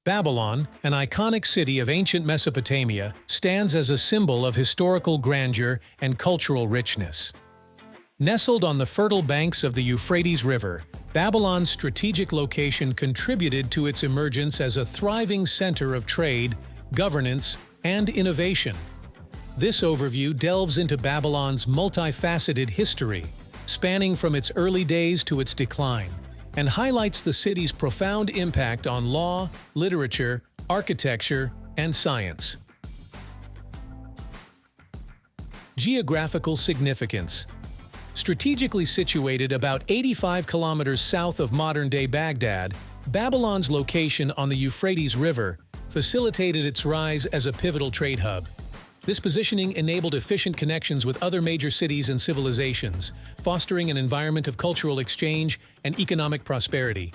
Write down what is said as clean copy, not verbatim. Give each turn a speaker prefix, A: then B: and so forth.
A: Babylon, an iconic city of ancient Mesopotamia, stands as a symbol of historical grandeur and cultural richness. Nestled on the fertile banks of the Euphrates River, Babylon's strategic location contributed to its emergence as a thriving center of trade, governance, and innovation. This overview delves into Babylon's multifaceted history, spanning from its early days to its decline, and highlights the city's profound impact on law, literature, architecture, and science. Geographical significance. Strategically situated about 85 kilometers south of modern-day Baghdad, Babylon's location on the Euphrates River facilitated its rise as a pivotal trade hub. This positioning enabled efficient connections with other major cities and civilizations, fostering an environment of cultural exchange and economic prosperity.